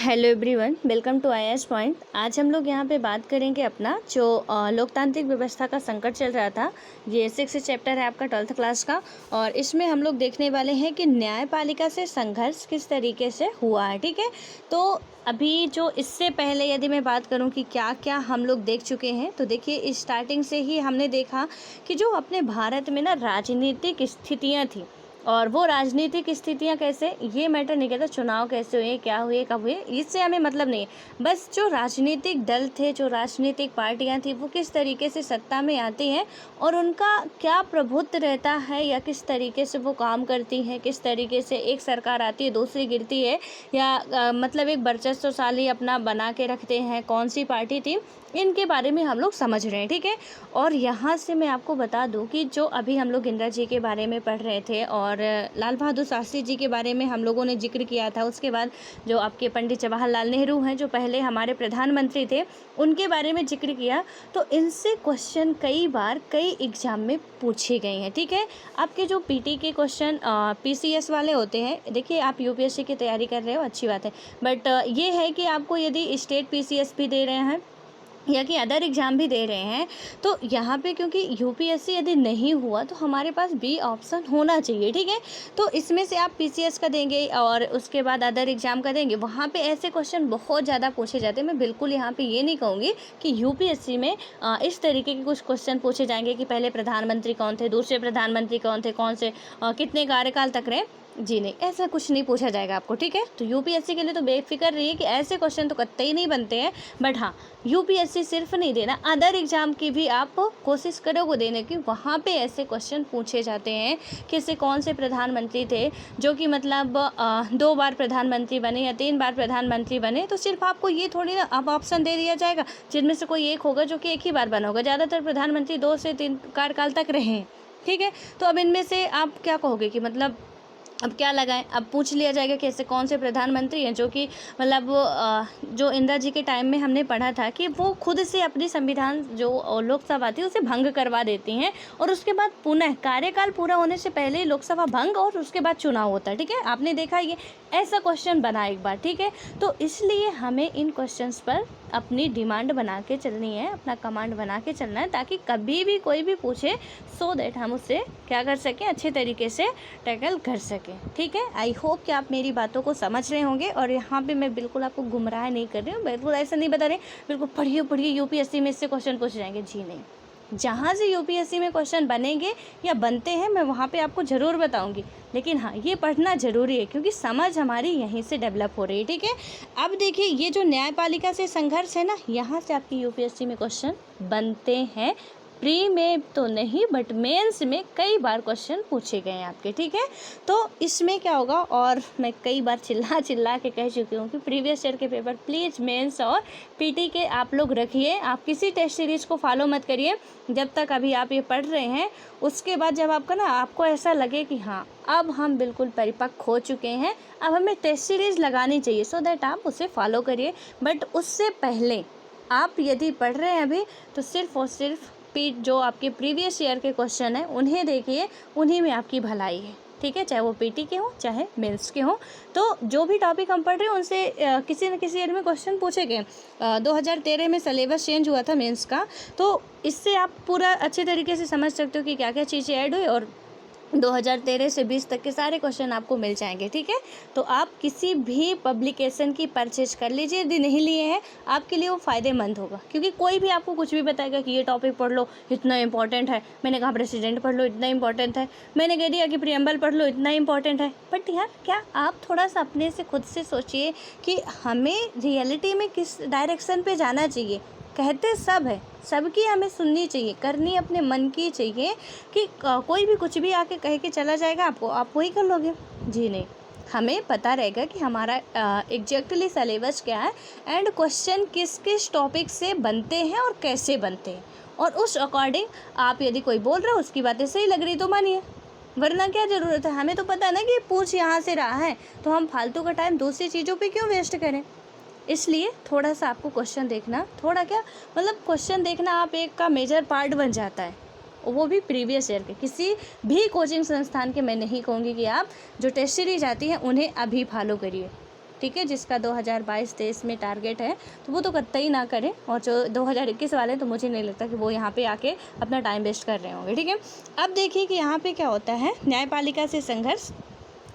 Hello everyone, welcome to IAS point. आज हम लोग यहाँ पे बात करेंगे अपना जो लोकतांत्रिक व्यवस्था का संकट चल रहा था। ये 6th चैप्टर है आपका 12th क्लास का, और इसमें हम लोग देखने वाले हैं कि न्यायपालिका से संघर्ष किस तरीके से हुआ है। ठीक है, तो अभी जो इससे पहले यदि मैं बात करूं कि क्या क्या हम लोग देख चुके हैं, तो देखिए स्टार्टिंग से ही हमने देखा कि जो अपने भारत में ना राजनीतिक स्थितियाँ थी, और वो राजनीतिक स्थितियाँ कैसे, ये मैटर नहीं करता चुनाव कैसे हुए, क्या हुए, कब हुए, इससे हमें मतलब नहीं है। बस जो राजनीतिक दल थे, जो राजनीतिक पार्टियां थी, वो किस तरीके से सत्ता में आती हैं और उनका क्या प्रभुत्व रहता है, या किस तरीके से वो काम करती हैं, किस तरीके से एक सरकार आती है दूसरी गिरती है, या मतलब एक वर्चस्वशाली अपना बना के रखते हैं, कौन सी पार्टी थी, इनके बारे में हम लोग समझ रहे हैं। ठीक है, और यहाँ से मैं आपको बता दूं कि जो अभी हम लोग इंदिरा जी के बारे में पढ़ रहे थे और लाल बहादुर शास्त्री जी के बारे में हम लोगों ने जिक्र किया था, उसके बाद जो आपके पंडित जवाहरलाल नेहरू हैं, जो पहले हमारे प्रधानमंत्री थे, उनके बारे में जिक्र किया, तो इनसे क्वेश्चन कई बार कई एग्जाम में पूछे गए हैं। ठीक है, आपके जो पीटी के क्वेश्चन पीसीएस वाले होते हैं, देखिए आप यूपीएससी की तैयारी कर रहे हो, अच्छी बात है, बट ये है कि आपको यदि स्टेट पीसीएस भी दे रहे हैं या कि अदर एग्ज़ाम भी दे रहे हैं, तो यहाँ पे क्योंकि यूपीएससी यदि नहीं हुआ तो हमारे पास बी ऑप्शन होना चाहिए। ठीक है, तो इसमें से आप पीसीएस का देंगे और उसके बाद अदर एग्ज़ाम का देंगे, वहाँ पे ऐसे क्वेश्चन बहुत ज़्यादा पूछे जाते हैं। मैं बिल्कुल यहाँ पे ये नहीं कहूँगी कि यूपीएससी में इस तरीके के कुछ क्वेश्चन पूछे जाएंगे कि पहले प्रधानमंत्री कौन थे, दूसरे प्रधानमंत्री कौन थे, कौन से कितने कार्यकाल तक रहे। जी नहीं, ऐसा कुछ नहीं पूछा जाएगा आपको। ठीक है, तो यूपीएससी के लिए तो बेफिक्र रहिए कि ऐसे क्वेश्चन तो कतई नहीं बनते हैं। बट हाँ, यूपीएससी सिर्फ नहीं देना, अदर एग्जाम की भी आप कोशिश करोगे देने की, वहाँ पे ऐसे क्वेश्चन पूछे जाते हैं कि ऐसे कौन से प्रधानमंत्री थे जो कि मतलब 2 बार प्रधानमंत्री बने या 3 बार प्रधानमंत्री बने, तो सिर्फ आपको ये थोड़ी ना अब ऑप्शन दे दिया जाएगा जिनमें से कोई एक होगा जो कि एक ही बार बना होगा। ज़्यादातर प्रधानमंत्री 2 से 3 कार्यकाल तक रहे हैं। ठीक है, तो अब इनमें से आप क्या कहोगे कि मतलब अब क्या लगाएं, अब पूछ लिया जाएगा कि ऐसे कौन से प्रधानमंत्री हैं जो कि मतलब जो इंदिरा जी के टाइम में हमने पढ़ा था कि वो खुद से अपनी संविधान जो लोकसभा थी उसे भंग करवा देती हैं, और उसके बाद पुनः कार्यकाल पूरा होने से पहले ही लोकसभा भंग और उसके बाद चुनाव होता है। ठीक है, आपने देखा ये ऐसा क्वेश्चन बना एक बार। ठीक है, तो इसलिए हमें इन क्वेश्चंस पर अपनी डिमांड बना के चलनी है, अपना कमांड बना के चलना है, ताकि कभी भी कोई भी पूछे सो दैट हम उससे क्या कर सकें, अच्छे तरीके से टैकल कर सकें। ठीक है, आई होप कि आप मेरी बातों को समझ रहे होंगे, और यहाँ पे मैं बिल्कुल आपको गुमराह नहीं कर रही हूँ, बिल्कुल ऐसा नहीं बता रही बिल्कुल पढ़िए पढ़िए यूपीएससी में इससे क्वेश्चन पूछे जाएंगे। जी नहीं, जहाँ से यूपीएससी में क्वेश्चन बनेंगे या बनते हैं मैं वहाँ पे आपको ज़रूर बताऊंगी, लेकिन हाँ ये पढ़ना ज़रूरी है क्योंकि समझ हमारी यहीं से डेवलप हो रही है। ठीक है, अब देखिए ये जो न्यायपालिका से संघर्ष है ना, यहाँ से आपकी यूपीएससी में क्वेश्चन बनते हैं। प्री में तो नहीं बट मेंस में कई बार क्वेश्चन पूछे गए हैं आपके। ठीक है, तो इसमें क्या होगा, और मैं कई बार चिल्ला के कह चुकी हूँ कि प्रीवियस ईयर के पेपर प्लीज़ मेंस और पीटी के आप लोग रखिए, आप किसी टेस्ट सीरीज़ को फॉलो मत करिए जब तक अभी आप ये पढ़ रहे हैं। उसके बाद जब आपका ना आपको ऐसा लगे कि हाँ अब हम बिल्कुल परिपक्व हो चुके हैं, अब हमें टेस्ट सीरीज़ लगानी चाहिए, सो दैट आप उसे फॉलो करिए। बट उससे पहले आप यदि पढ़ रहे हैं अभी, तो सिर्फ और सिर्फ जो आपके प्रीवियस ईयर के क्वेश्चन हैं उन्हें देखिए, उन्हीं में आपकी भलाई है। ठीक है, चाहे वो पीटी के हों चाहे मेंस के हों, तो जो भी टॉपिक हम पढ़ रहे हैं उनसे किसी न किसी ईयर में क्वेश्चन पूछे गए। 2013 में सिलेबस चेंज हुआ था मेंस का, तो इससे आप पूरा अच्छे तरीके से समझ सकते हो कि क्या क्या चीज़ें ऐड हुई, और 2013 से 20 तक के सारे क्वेश्चन आपको मिल जाएंगे। ठीक है, तो आप किसी भी पब्लिकेशन की परचेज कर लीजिए, यदि नहीं लिए हैं आपके लिए वो फ़ायदेमंद होगा, क्योंकि कोई भी आपको कुछ भी बताएगा कि ये टॉपिक पढ़ लो इतना इंपॉर्टेंट है, मैंने कहा प्रेसिडेंट पढ़ लो इतना इंपॉर्टेंट है, मैंने कह दिया कि प्रीएम्बल पढ़ लो इतना इंपॉर्टेंट है। बट यार क्या आप थोड़ा सा अपने से खुद से सोचिए कि हमें रियलिटी में किस डायरेक्शन पे जाना चाहिए। कहते सब है, सबकी हमें सुननी चाहिए, करनी अपने मन की चाहिए कि कोई भी कुछ भी आके कह के चला जाएगा आपको, आप वही कर लोगे। जी नहीं, हमें पता रहेगा कि हमारा एग्जैक्टली सिलेबस क्या है एंड क्वेश्चन किस किस टॉपिक से बनते हैं और कैसे बनते हैं, और उस अकॉर्डिंग आप यदि कोई बोल रहे हो उसकी बातें सही लग रही तो मानिए, वरना क्या ज़रूरत है। हमें तो पता है ना कि पूछ यहाँ से रहा है, तो हम फालतू का टाइम दूसरी चीज़ों पे क्यों वेस्ट करें। इसलिए थोड़ा सा आपको क्वेश्चन देखना, थोड़ा क्या मतलब क्वेश्चन देखना आप एक का मेजर पार्ट बन जाता है, वो भी प्रीवियस ईयर के। किसी भी कोचिंग संस्थान के मैं नहीं कहूँगी कि आप जो टेस्ट सीरीज आती हैं उन्हें अभी फॉलो करिए, ठीक है, जिसका 2022-23 में टारगेट है, तो वो तो कतई ना करें। और जो 2021 वाले, तो मुझे नहीं लगता कि वो यहाँ पे आके अपना टाइम वेस्ट कर रहे होंगे, ठीक है। अब देखिए कि यहाँ पे क्या होता है, न्यायपालिका से संघर्ष।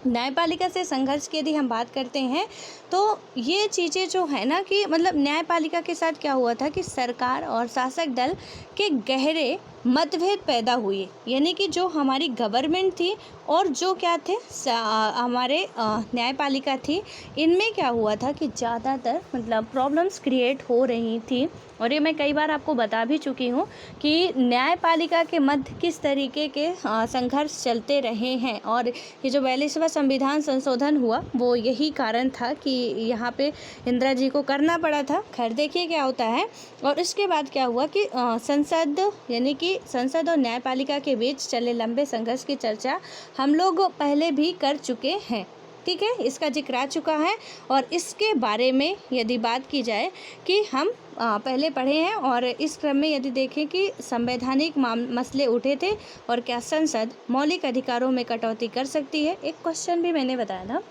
न्यायपालिका से संघर्ष की यदि हम बात करते हैं तो ये चीज़ें जो है ना कि मतलब न्यायपालिका के साथ क्या हुआ था कि सरकार और शासक दल के गहरे मतभेद पैदा हुए। यानी कि जो हमारी गवर्नमेंट थी और जो क्या थे हमारे न्यायपालिका थी, इनमें क्या हुआ था कि ज़्यादातर मतलब प्रॉब्लम्स क्रिएट हो रही थी। और ये मैं कई बार आपको बता भी चुकी हूँ कि न्यायपालिका के मध्य किस तरीके के संघर्ष चलते रहे हैं। और ये जो 42वां संविधान संशोधन हुआ, वो यही कारण था कि यहाँ पे इंदिरा जी को करना पड़ा था। खैर देखिए क्या होता है। और इसके बाद क्या हुआ कि संसद यानी कि संसद और न्यायपालिका के बीच चले लंबे संघर्ष की चर्चा हम लोग पहले भी कर चुके हैं, ठीक है, इसका जिक्र आ चुका है। और इसके बारे में यदि बात की जाए कि हम पहले पढ़े हैं, और इस क्रम में यदि देखें कि संवैधानिक मसले उठे थे और क्या संसद मौलिक अधिकारों में कटौती कर सकती है, एक क्वेश्चन भी मैंने बताया था।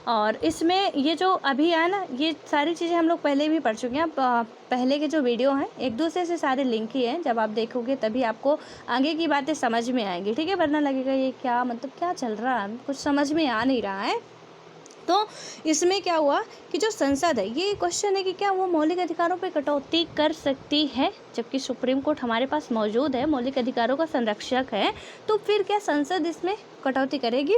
और इसमें ये जो अभी है ना, ये सारी चीज़ें हम लोग पहले भी पढ़ चुके हैं। पहले के जो वीडियो हैं एक दूसरे से सारे लिंक ही हैं, जब आप देखोगे तभी आपको आगे की बातें समझ में आएंगी, ठीक है, वरना लगेगा ये क्या मतलब क्या चल रहा है, कुछ समझ में आ नहीं रहा है। तो इसमें क्या हुआ कि जो संसद है, ये क्वेश्चन है कि क्या वो मौलिक अधिकारों पे कटौती कर सकती है, जबकि सुप्रीम कोर्ट हमारे पास मौजूद है, मौलिक अधिकारों का संरक्षक है, तो फिर क्या संसद इसमें कटौती करेगी?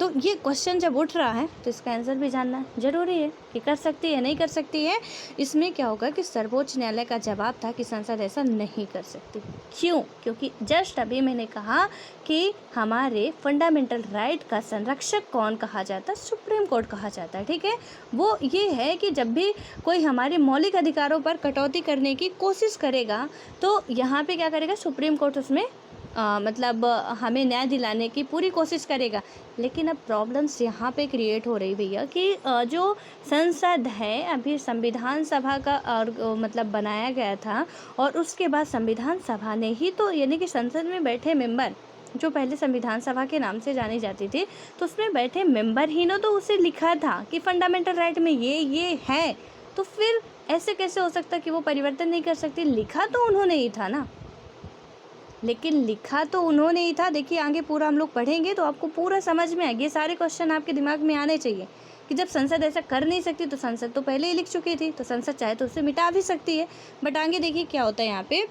तो ये क्वेश्चन जब उठ रहा है तो इसका आंसर भी जानना जरूरी है कि कर सकती है नहीं कर सकती है। इसमें क्या होगा कि सर्वोच्च न्यायालय का जवाब था कि संसद ऐसा नहीं कर सकती। क्यों? क्योंकि जस्ट अभी मैंने कहा कि हमारे फंडामेंटल राइट का संरक्षक कौन कहा जाता है? सुप्रीम कोर्ट कहा जाता है, ठीक है। वो ये है कि जब भी कोई हमारे मौलिक अधिकारों पर कटौती करने की कोशिश करेगा तो यहाँ पे क्या करेगा, सुप्रीम कोर्ट उसमें मतलब हमें न्याय दिलाने की पूरी कोशिश करेगा। लेकिन अब प्रॉब्लम्स यहाँ पे क्रिएट हो रही भैया कि जो संसद है, अभी संविधान सभा का और मतलब बनाया गया था, और उसके बाद संविधान सभा ने ही तो यानी कि संसद में बैठे मेंबर, जो पहले संविधान सभा के नाम से जानी जाती थी, तो उसमें बैठे मेंबर ही ने तो उसे लिखा था कि फंडामेंटल राइट में ये है। तो फिर ऐसे कैसे हो सकता कि वो परिवर्तन नहीं कर सकती? लिखा तो उन्होंने ही था ना, लेकिन लिखा तो उन्होंने ही था। देखिए आगे पूरा हम लोग पढ़ेंगे तो आपको पूरा समझ में आएगा। ये सारे क्वेश्चन आपके दिमाग में आने चाहिए कि जब संसद ऐसा कर नहीं सकती तो संसद तो पहले ही लिख चुकी थी, तो संसद चाहे तो उसे मिटा भी सकती है। बट आगे देखिए क्या होता है यहाँ पे।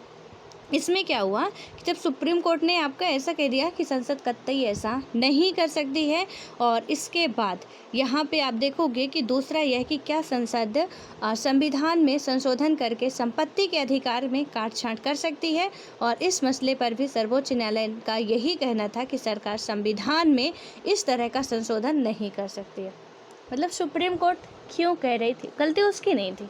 इसमें क्या हुआ कि जब सुप्रीम कोर्ट ने आपका ऐसा कह दिया कि संसद कतई ऐसा नहीं कर सकती है, और इसके बाद यहाँ पे आप देखोगे कि दूसरा यह कि क्या संसद संविधान में संशोधन करके संपत्ति के अधिकार में काट-छाँट कर सकती है। और इस मसले पर भी सर्वोच्च न्यायालय का यही कहना था कि सरकार संविधान में इस तरह का संशोधन नहीं कर सकती है। मतलब सुप्रीम कोर्ट क्यों कह रही थी? गलती उसकी नहीं थी,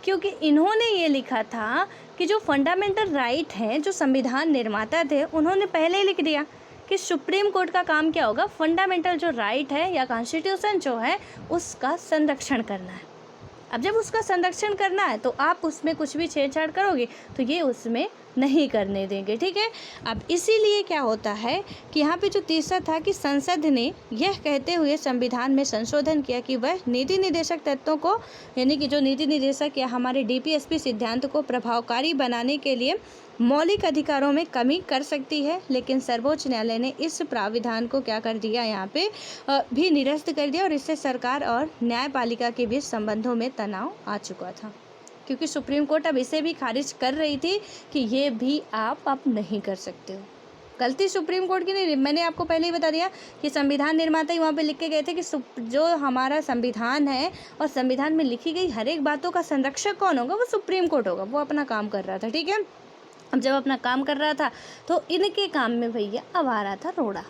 क्योंकि इन्होंने ये लिखा था कि जो फंडामेंटल राइट हैं, जो संविधान निर्माता थे, उन्होंने पहले ही लिख दिया कि सुप्रीम कोर्ट का काम क्या होगा, फंडामेंटल जो राइट है या कॉन्स्टिट्यूशन जो है उसका संरक्षण करना है। अब जब उसका संरक्षण करना है तो आप उसमें कुछ भी छेड़छाड़ करोगे तो ये उसमें नहीं करने देंगे, ठीक है। अब इसीलिए क्या होता है कि यहाँ पे जो तीसरा था कि संसद ने यह कहते हुए संविधान में संशोधन किया कि वह नीति निर्देशक तत्वों को, यानी कि जो नीति निर्देशक या हमारे DPSP सिद्धांत को प्रभावकारी बनाने के लिए मौलिक अधिकारों में कमी कर सकती है। लेकिन सर्वोच्च न्यायालय ने इस प्राविधान को क्या कर दिया, यहाँ पे भी निरस्त कर दिया, और इससे सरकार और न्यायपालिका के बीच संबंधों में तनाव आ चुका था, क्योंकि सुप्रीम कोर्ट अब इसे भी खारिज कर रही थी कि ये भी आप अब नहीं कर सकते हो। गलती सुप्रीम कोर्ट की नहीं, मैंने आपको पहले ही बता दिया कि संविधान निर्माता ही वहाँ पे लिख के गए थे कि जो हमारा संविधान है और संविधान में लिखी गई हर एक बातों का संरक्षक कौन होगा, वो सुप्रीम कोर्ट होगा। वो अपना काम कर रहा था, ठीक है। अब जब अपना काम कर रहा था तो इनके काम में भैया अब आ रहा था रोड़ा।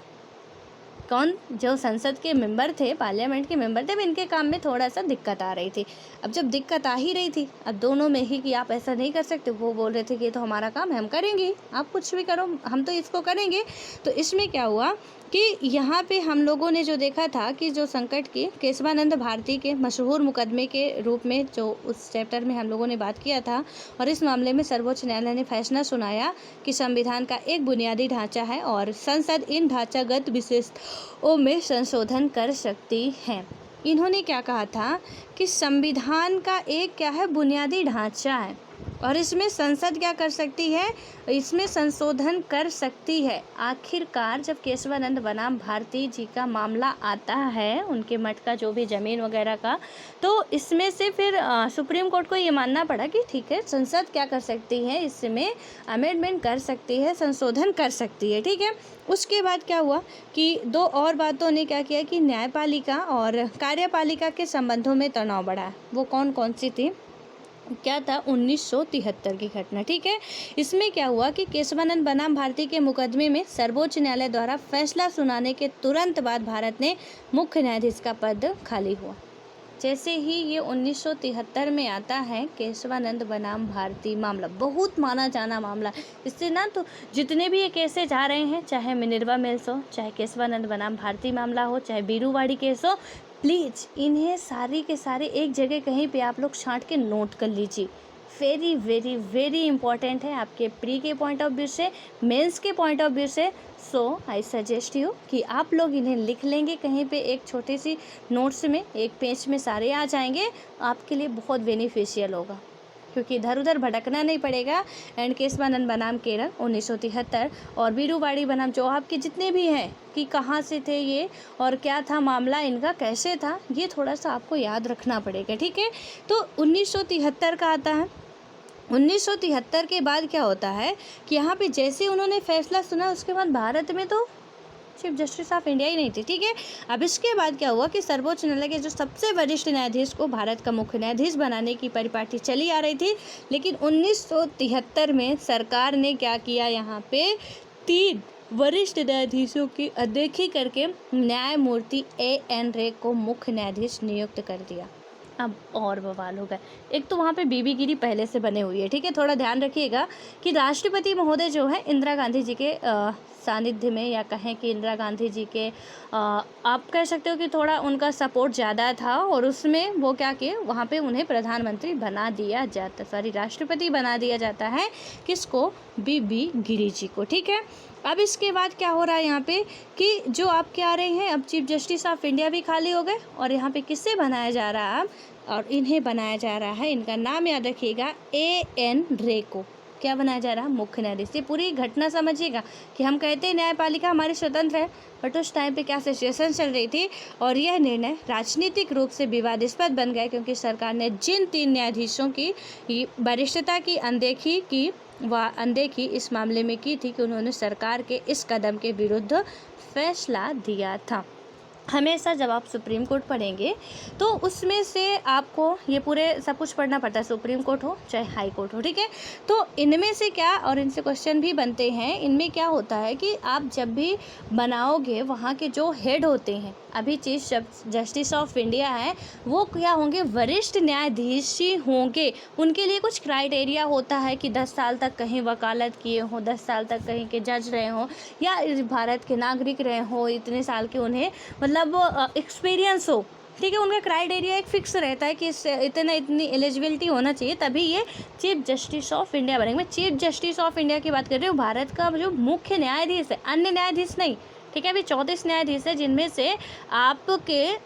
कौन? जो संसद के मेंबर थे, पार्लियामेंट के मेंबर थे, इनके काम में थोड़ा सा दिक्कत आ रही थी। अब जब दिक्कत आ ही रही थी, अब दोनों में ही कि आप ऐसा नहीं कर सकते, वो बोल रहे थे कि ये तो हमारा काम है, हम करेंगे, आप कुछ भी करो, हम तो इसको करेंगे। तो इसमें क्या हुआ कि यहाँ पे हम लोगों ने जो देखा था कि जो संकट के केशवानंद भारती के मशहूर मुकदमे के रूप में जो उस चैप्टर में हम लोगों ने बात किया था, और इस मामले में सर्वोच्च न्यायालय ने फैसला सुनाया कि संविधान का एक बुनियादी ढांचा है और संसद इन ढांचागत विशेषताओं में संशोधन कर सकती है। इन्होंने क्या कहा था कि संविधान का एक क्या है, बुनियादी ढांचा है और इसमें संसद क्या कर सकती है, इसमें संशोधन कर सकती है। आखिरकार जब केशवानंद बनाम भारती जी का मामला आता है, उनके मठ का जो भी ज़मीन वगैरह का, तो इसमें से फिर सुप्रीम कोर्ट को ये मानना पड़ा कि ठीक है, संसद क्या कर सकती है, इसमें अमेंडमेंट कर सकती है, संशोधन कर सकती है। ठीक है, उसके बाद क्या हुआ कि दो और बातों ने क्या किया कि न्यायपालिका और कार्यपालिका के संबंधों में तनाव बढ़ा। वो कौन कौन सी थी, क्या था, 1973 की घटना। ठीक है, इसमें क्या हुआ कि केशवानंद बनाम भारती के मुकदमे में सर्वोच्च न्यायालय द्वारा फैसला सुनाने के तुरंत बाद भारत ने मुख्य न्यायाधीश का पद खाली हुआ। जैसे ही ये 1973 में आता है केशवानंद बनाम भारती मामला, बहुत माना जाना मामला। इससे ना तो जितने भी ये केसेज आ रहे हैं, चाहे मिनर्वा मिल्स हो, चाहे केशवानंद बनाम भारती मामला हो, चाहे बीरूवाड़ी केस हो, प्लीज़ इन्हें सारी के सारे एक जगह कहीं पे आप लोग छांट के नोट कर लीजिए। वेरी वेरी वेरी इंपॉर्टेंट है आपके प्री के पॉइंट ऑफ व्यू से, मेंस के पॉइंट ऑफ व्यू से। सो आई सजेस्ट यू कि आप लोग इन्हें लिख लेंगे कहीं पे, एक छोटी सी नोट्स में, एक पेज में सारे आ जाएंगे, आपके लिए बहुत बेनिफिशियल होगा क्योंकि इधर उधर भटकना नहीं पड़ेगा। एंड केशवानंद बनाम केरल 1973 और बीरूवाड़ी बनाम जो आपके जितने भी हैं कि कहाँ से थे ये और क्या था मामला इनका, कैसे था, ये थोड़ा सा आपको याद रखना पड़ेगा। ठीक है, तो 1973 का आता है। 1973 के बाद क्या होता है कि यहाँ पे जैसे उन्होंने फैसला सुना, उसके बाद भारत में तो चीफ जस्टिस ऑफ इंडिया ही नहीं थी। ठीक है, अब इसके बाद क्या हुआ कि सर्वोच्च न्यायालय के जो सबसे वरिष्ठ न्यायाधीश को भारत का मुख्य न्यायाधीश बनाने की परिपाटी चली आ रही थी, लेकिन 1973 में सरकार ने क्या किया, यहाँ पे 3 वरिष्ठ न्यायाधीशों की अनदेखी करके न्यायमूर्ति A.N. रे को मुख्य न्यायाधीश नियुक्त कर दिया। अब और बवाल हो गए। एक तो वहाँ पे बीबी गिरी पहले से बने हुई है। ठीक है, थोड़ा ध्यान रखिएगा कि राष्ट्रपति महोदय जो है इंदिरा गांधी जी के सानिध्य में, या कहें कि इंदिरा गांधी जी के आप कह सकते हो कि थोड़ा उनका सपोर्ट ज़्यादा था और उसमें वो क्या किए, वहाँ पे उन्हें प्रधानमंत्री बना दिया जाता, राष्ट्रपति बना दिया जाता है। किसको, बीबी गिरी जी को। ठीक है, अब इसके बाद क्या हो रहा है यहाँ पे कि जो आपके आ रहे हैं, अब चीफ जस्टिस ऑफ इंडिया भी खाली हो गए और यहाँ पे किससे बनाया जा रहा है, और इन्हें बनाया जा रहा है, इनका नाम याद रखिएगा, A.N. रे को क्या बनाया जा रहा है, मुख्य न्यायाधीश। ये पूरी घटना समझिएगा कि हम कहते हैं न्यायपालिका हमारी स्वतंत्र है, बट उस टाइम पे क्या सिचुएशन चल रही थी और यह निर्णय राजनीतिक रूप से विवादास्पद बन गया क्योंकि सरकार ने जिन 3 न्यायाधीशों की वरिष्ठता की अनदेखी इस मामले में की थी कि उन्होंने सरकार के इस कदम के विरुद्ध फैसला दिया था। हमेशा जब आप सुप्रीम कोर्ट पढ़ेंगे तो उसमें से आपको ये पूरे सब कुछ पढ़ना पड़ता है, सुप्रीम कोर्ट हो चाहे हाई कोर्ट हो। ठीक है, तो इनमें से क्या, और इनसे क्वेश्चन भी बनते हैं, इनमें क्या होता है कि आप जब भी बनाओगे वहाँ के जो हेड होते हैं, अभी चीफ जस्टिस ऑफ इंडिया है, वो क्या होंगे, वरिष्ठ न्यायाधीश ही होंगे। उनके लिए कुछ क्राइटेरिया होता है कि 10 साल तक कहीं वकालत किए हों, 10 साल तक कहीं के जज रहे हों, या भारत के नागरिक रहे हों, इतने साल के उन्हें मतलब एक्सपीरियंस हो। ठीक है, उनका क्राइटेरिया एक फिक्स रहता है कि इतनी एलिजिबिलिटी होना चाहिए, तभी ये चीफ जस्टिस ऑफ इंडिया बनेंगे। मैं चीफ जस्टिस ऑफ इंडिया की बात कर रही हूँ, भारत का जो मुख्य न्यायाधीश है, अन्य न्यायाधीश नहीं। ठीक है, अभी 34 न्यायाधीश है, जिनमें से आपके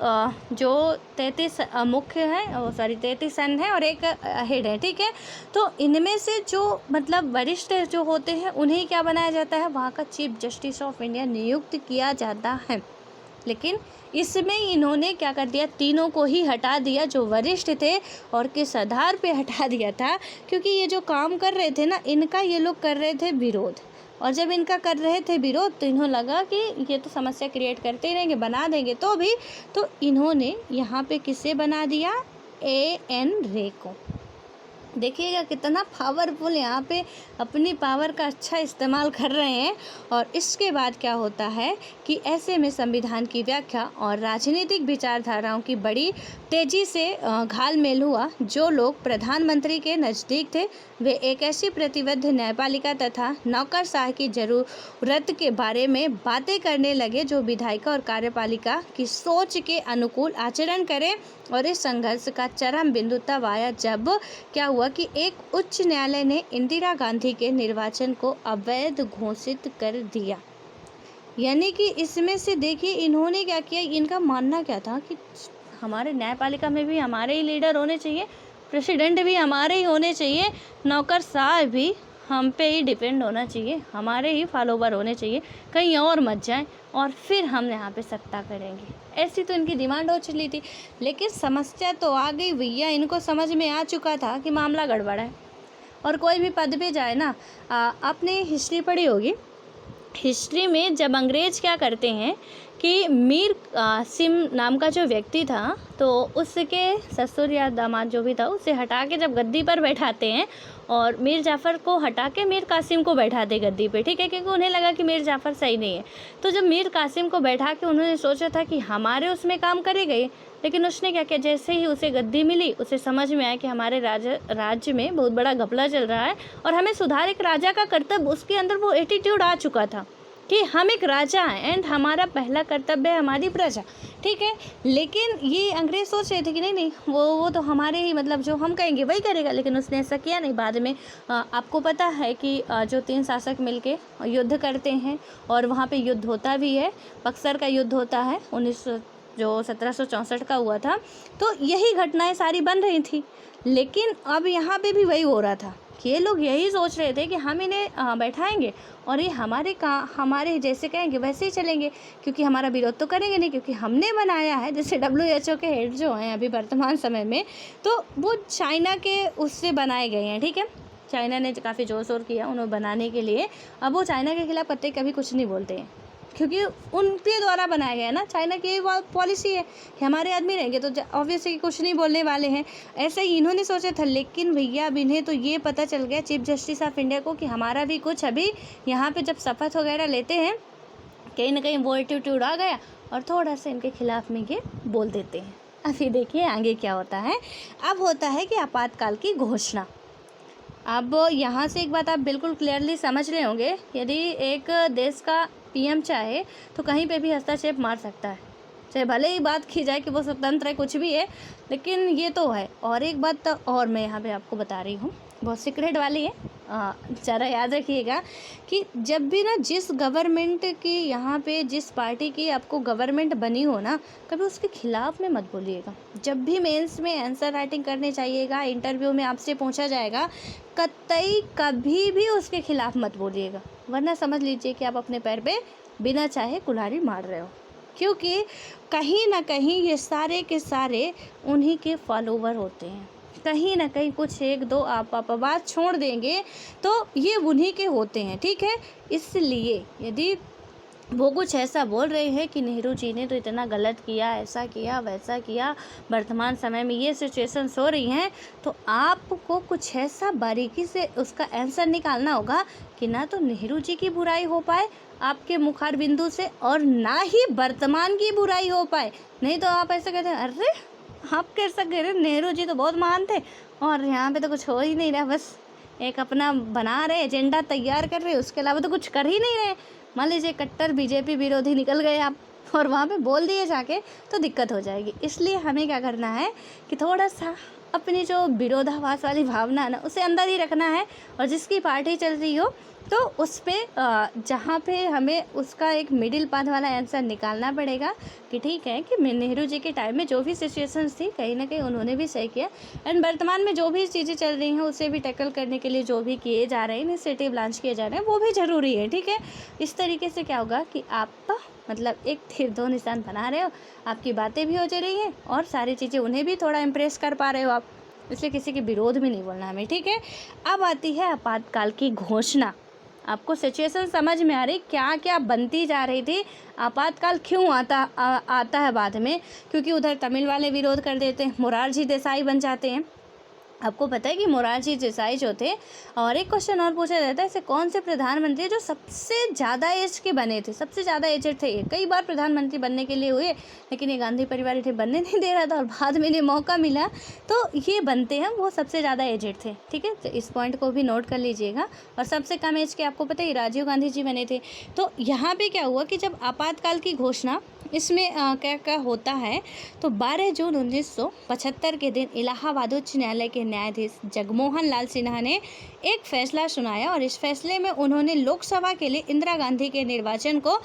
जो 33 मुख्य हैं, 33 सन है और एक हेड है। ठीक है, तो इनमें से जो मतलब वरिष्ठ जो होते हैं उन्हें क्या बनाया जाता है, वहाँ का चीफ जस्टिस ऑफ इंडिया नियुक्त किया जाता है। लेकिन इसमें इन्होंने क्या कर दिया, तीनों को ही हटा दिया जो वरिष्ठ थे, और किस आधार पे हटा दिया था, क्योंकि ये जो काम कर रहे थे ना, इनका ये लोग कर रहे थे विरोध, और जब इनका कर रहे थे विरोध तो इन्हों लगा कि ये तो समस्या क्रिएट करते ही रहेंगे, बना देंगे तो भी, तो इन्होंने यहाँ पे किसे बना दिया, A.N. रे को। देखिएगा कितना पावरफुल, यहाँ पे अपनी पावर का अच्छा इस्तेमाल कर रहे हैं। और इसके बाद क्या होता है कि ऐसे में संविधान की व्याख्या और राजनीतिक विचारधाराओं की बड़ी तेज़ी से घालमेल हुआ। जो लोग प्रधानमंत्री के नज़दीक थे वे एक ऐसी प्रतिबद्ध न्यायपालिका तथा नौकरशाह की ज़रूरत के बारे में बातें करने लगे जो विधायिका और कार्यपालिका की सोच के अनुकूल आचरण करे। और इस संघर्ष का चरम बिंदु तब आया जब क्या हुआ कि एक उच्च न्यायालय ने इंदिरा गांधी के निर्वाचन को अवैध घोषित कर दिया। यानी कि इसमें से देखिए इन्होंने क्या किया, इनका मानना क्या था कि हमारे न्यायपालिका में भी हमारे ही लीडर होने चाहिए, प्रेसिडेंट भी हमारे ही होने चाहिए, नौकरशाह भी हम पे ही डिपेंड होना चाहिए, हमारे ही फॉलोवर होने चाहिए, कहीं और मत जाएं और फिर हम यहाँ पे सत्ता करेंगे। ऐसी तो इनकी डिमांड हो चली थी। लेकिन समस्या तो आ गई भैया, इनको समझ में आ चुका था कि मामला गड़बड़ है। और कोई भी पद पे जाए ना, आपने हिस्ट्री पढ़ी होगी, हिस्ट्री में जब अंग्रेज क्या करते हैं कि मीर कासिम नाम का जो व्यक्ति था, तो उसके ससुर या दामाद जो भी था उसे हटा के जब गद्दी पर बैठाते हैं और मीर जाफ़र को हटा के मीर कासिम को बैठाते गद्दी पे, ठीक है, क्योंकि उन्हें लगा कि मीर जाफ़र सही नहीं है। तो जब मीर कासिम को बैठा के उन्होंने सोचा था कि हमारे उसमें काम करेगा ये, लेकिन उसने क्या किया, जैसे ही उसे गद्दी मिली उसे समझ में आया कि हमारे राज्य में बहुत बड़ा घपला चल रहा है और हमें सुधार, एक राजा का कर्तव्य, उसके अंदर वो एटीट्यूड आ चुका था कि हम एक राजा हैं एंड हमारा पहला कर्तव्य है हमारी प्रजा, ठीक है। लेकिन ये अंग्रेज सोच रहे थे कि नहीं वो तो हमारे ही, मतलब जो हम कहेंगे वही करेगा, लेकिन उसने ऐसा किया नहीं। बाद में आपको पता है कि जो 3 शासक मिलके युद्ध करते हैं और वहाँ पे युद्ध होता भी है, बक्सर का युद्ध होता है 1764 का हुआ था। तो यही घटनाएं सारी बन रही थी। लेकिन अब यहाँ पे भी वही हो रहा था कि ये लोग यही सोच रहे थे कि हम इन्हें बैठाएंगे और ये हमारे जैसे कहेंगे वैसे ही चलेंगे, क्योंकि हमारा विरोध तो करेंगे नहीं, क्योंकि हमने बनाया है। जैसे WHO के हेड जो हैं अभी वर्तमान समय में, तो वो चाइना के उससे बनाए गए हैं, ठीक है। चाइना ने काफ़ी जोर शोर किया उन्हें बनाने के लिए। अब वो चाइना के खिलाफ कतई कभी कुछ नहीं बोलते हैं, क्योंकि उनके द्वारा बनाया गया है ना। चाइना की पॉलिसी है कि हमारे आदमी रहेंगे तो ऑब्वियसली कुछ नहीं बोलने वाले हैं। ऐसा ही इन्होंने सोचा था। लेकिन भैया अब इन्हें तो ये पता चल गया, चीफ जस्टिस ऑफ इंडिया को, कि हमारा भी कुछ अभी यहाँ पे जब शपथ वगैरह लेते हैं कहीं ना कहीं वो एटीट्यूड आ गया और थोड़ा सा इनके खिलाफ में ये बोल देते हैं। अभी देखिए आगे क्या होता है। अब होता है कि आपातकाल की घोषणा। अब यहाँ से एक बात आप बिल्कुल क्लियरली समझ रहे होंगे, यदि एक देश का PM चाहे तो कहीं पे भी हस्तक्षेप मार सकता है, चाहे भले ही बात की जाए कि वो स्वतंत्र है, कुछ भी है, लेकिन ये तो है। और एक बात तो और मैं यहाँ पे आपको बता रही हूँ, बहुत सीक्रेट वाली है, ज़रा याद रखिएगा कि जब भी ना जिस गवर्नमेंट की, यहाँ पे जिस पार्टी की आपको गवर्नमेंट बनी हो ना, कभी उसके खिलाफ में मत बोलिएगा। जब भी मेंस में आंसर राइटिंग करने चाहिएगा, इंटरव्यू में आपसे पूछा जाएगा, कतई कभी भी उसके खिलाफ मत बोलिएगा, वरना समझ लीजिए कि आप अपने पैर पे बिना चाहे कुल्हाड़ी मार रहे हो। क्योंकि कहीं ना कहीं ये सारे के सारे उन्हीं के फॉलोवर होते हैं। कहीं ना कहीं कुछ एक दो आप बात छोड़ देंगे तो ये उन्हीं के होते हैं, ठीक है। इसलिए यदि वो कुछ ऐसा बोल रहे हैं कि नेहरू जी ने तो इतना गलत किया, ऐसा किया, वैसा किया, वर्तमान समय में ये सिचुएशंस हो रही हैं, तो आपको कुछ ऐसा बारीकी से उसका आंसर निकालना होगा कि ना तो नेहरू जी की बुराई हो पाए आपके मुखार बिंदु से और ना ही वर्तमान की बुराई हो पाए। नहीं तो आप ऐसा कहते हैं, अरे आप कैसा कह रहे, नेहरू जी तो बहुत महान थे और यहाँ पे तो कुछ हो ही नहीं रहा, बस एक अपना बना रहे, एजेंडा तैयार कर रहे, उसके अलावा तो कुछ कर ही नहीं रहे। मान लीजिए कट्टर BJP विरोधी निकल गए आप और वहाँ पे बोल दिए जाके, तो दिक्कत हो जाएगी। इसलिए हमें क्या करना है कि थोड़ा सा अपनी जो विरोधाभास वाली भावना है ना, उसे अंदर ही रखना है और जिसकी पार्टी चल रही हो तो उस पर जहाँ पे हमें उसका एक मिडिल पाथ वाला आंसर निकालना पड़ेगा कि ठीक है कि नेहरू जी के टाइम में जो भी सिचुएशंस थी कहीं ना कहीं उन्होंने भी सही किया, एंड वर्तमान में जो भी चीज़ें चल रही हैं उसे भी टैकल करने के लिए जो भी किए जा रहे हैं, इनिशिएटिव लॉन्च किए जा रहे हैं, वो भी ज़रूरी है, ठीक है। इस तरीके से क्या होगा कि आप मतलब एक तीर दो निशान बना रहे हो, आपकी बातें भी हो जा रही हैं और सारी चीज़ें उन्हें भी थोड़ा इम्प्रेस कर पा रहे हो आप, इसलिए किसी के विरोध में नहीं बोलना हमें, ठीक है। अब आती है आपातकाल की घोषणा। आपको सिचुएशन समझ में आ रही क्या क्या बनती जा रही थी, आपातकाल क्यों आता है बाद में, क्योंकि उधर तमिल वाले विरोध कर देते हैं, मोरारजी देसाई बन जाते हैं। आपको पता है कि मोरारजी देसाई जो थे, और एक क्वेश्चन और पूछा जाता है, ऐसे कौन से प्रधानमंत्री जो सबसे ज़्यादा एज के बने थे, सबसे ज़्यादा एजेड थे, कई बार प्रधानमंत्री बनने के लिए हुए लेकिन ये गांधी परिवार इन्हें बनने नहीं दे रहा था और बाद में इन्हें मौका मिला तो ये बनते हैं, वो सबसे ज़्यादा एजेड थे, ठीक है। तो इस पॉइंट को भी नोट कर लीजिएगा। और सबसे कम एज के आपको पता है राजीव गांधी जी बने थे। तो यहाँ पर क्या हुआ कि जब आपातकाल की घोषणा, इसमें क्या क्या होता है, तो 12 जून 1975 के दिन इलाहाबाद उच्च न्यायालय के न्यायाधीश जगमोहन लाल सिन्हा ने एक फैसला सुनाया और इस फैसले में उन्होंने लोकसभा के लिए इंदिरा गांधी के निर्वाचन को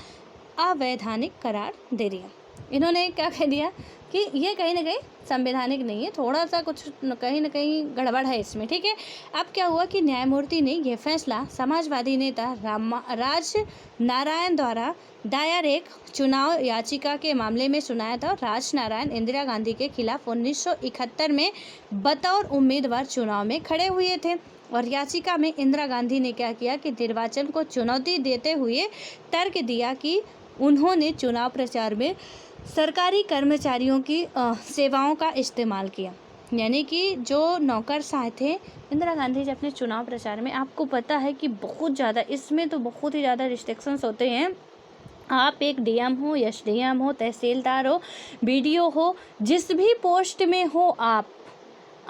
अवैधानिक करार दे दिया। इन्होंने क्या कह दिया, कि ये कहीं ना कहीं संवैधानिक नहीं है, थोड़ा सा कुछ कहीं ना कहीं गड़बड़ है इसमें, ठीक है। अब क्या हुआ कि न्यायमूर्ति ने यह फैसला समाजवादी नेता राज नारायण द्वारा दायर एक चुनाव याचिका के मामले में सुनाया था। राज नारायण इंदिरा गांधी के खिलाफ 1971 में बतौर उम्मीदवार चुनाव में खड़े हुए थे और याचिका में इंदिरा गांधी ने क्या किया कि निर्वाचन को चुनौती देते हुए तर्क दिया कि उन्होंने चुनाव प्रचार में सरकारी कर्मचारियों की सेवाओं का इस्तेमाल किया। यानी कि जो नौकरशाह थे इंदिरा गांधी जी अपने चुनाव प्रचार में, आपको पता है कि बहुत ज़्यादा इसमें तो बहुत ही ज़्यादा रिस्ट्रिक्शंस होते हैं। आप एक डीएम हो, एसडीएम हो, तहसीलदार हो, बीडीओ हो, जिस भी पोस्ट में हो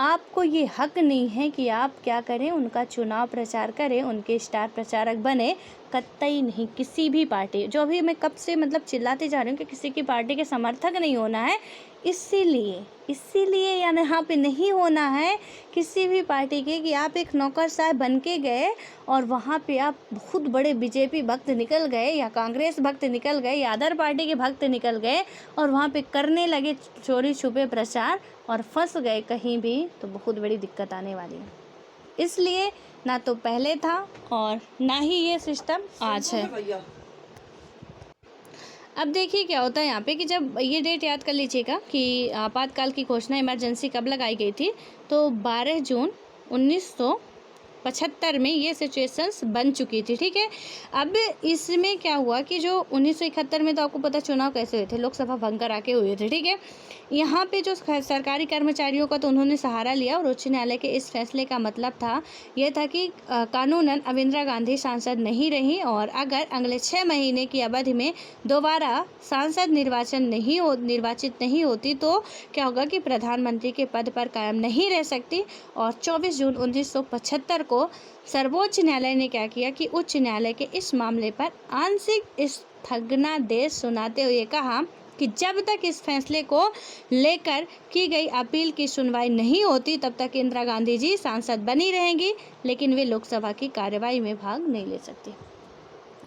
आपको ये हक नहीं है कि आप क्या करें, उनका चुनाव प्रचार करें, उनके स्टार प्रचारक बने, कतई नहीं। किसी भी पार्टी, जो अभी मैं कब से मतलब चिल्लाते जा रही हूँ कि किसी की पार्टी के समर्थक नहीं होना है, इसीलिए यानी यहाँ पे नहीं होना है किसी भी पार्टी के कि आप एक नौकरशाह बन के गए और वहाँ पे आप बहुत बड़े बीजेपी भक्त निकल गए या कांग्रेस भक्त निकल गए या अदर पार्टी के भक्त निकल गए और वहाँ पे करने लगे चोरी छुपे प्रचार और फंस गए कहीं भी, तो बहुत बड़ी दिक्कत आने वाली है। इसलिए ना तो पहले था और ना ही ये सिस्टम आज है। अब देखिए क्या होता है यहाँ पे कि जब ये डेट याद कर लीजिएगा कि आपातकाल की घोषणा इमरजेंसी कब लगाई गई थी, तो 12 जून 1975 में ये सिचुएशंस बन चुकी थी, ठीक है। अब इसमें क्या हुआ कि जो 1971 में तो आपको पता चुनाव कैसे हुए थे, लोकसभा भंग करा के हुए थे, ठीक है। यहाँ पे जो सरकारी कर्मचारियों का तो उन्होंने सहारा लिया और उच्च न्यायालय के इस फैसले का मतलब था यह था कि कानूनन अब इंदिरा गांधी सांसद नहीं रही और अगर अगले 6 महीने की अवधि में दोबारा सांसद निर्वाचित नहीं होती तो क्या होगा कि प्रधानमंत्री के पद पर कायम नहीं रह सकती। और 24 जून 1975 को सर्वोच्च न्यायालय ने क्या किया कि उच्च न्यायालय के इस मामले पर आंशिक स्थगनादेश सुनाते हुए कहा कि जब तक इस फैसले को लेकर की गई अपील की सुनवाई नहीं होती तब तक इंदिरा गांधी जी सांसद बनी रहेंगी, लेकिन वे लोकसभा की कार्यवाही में भाग नहीं ले सकती।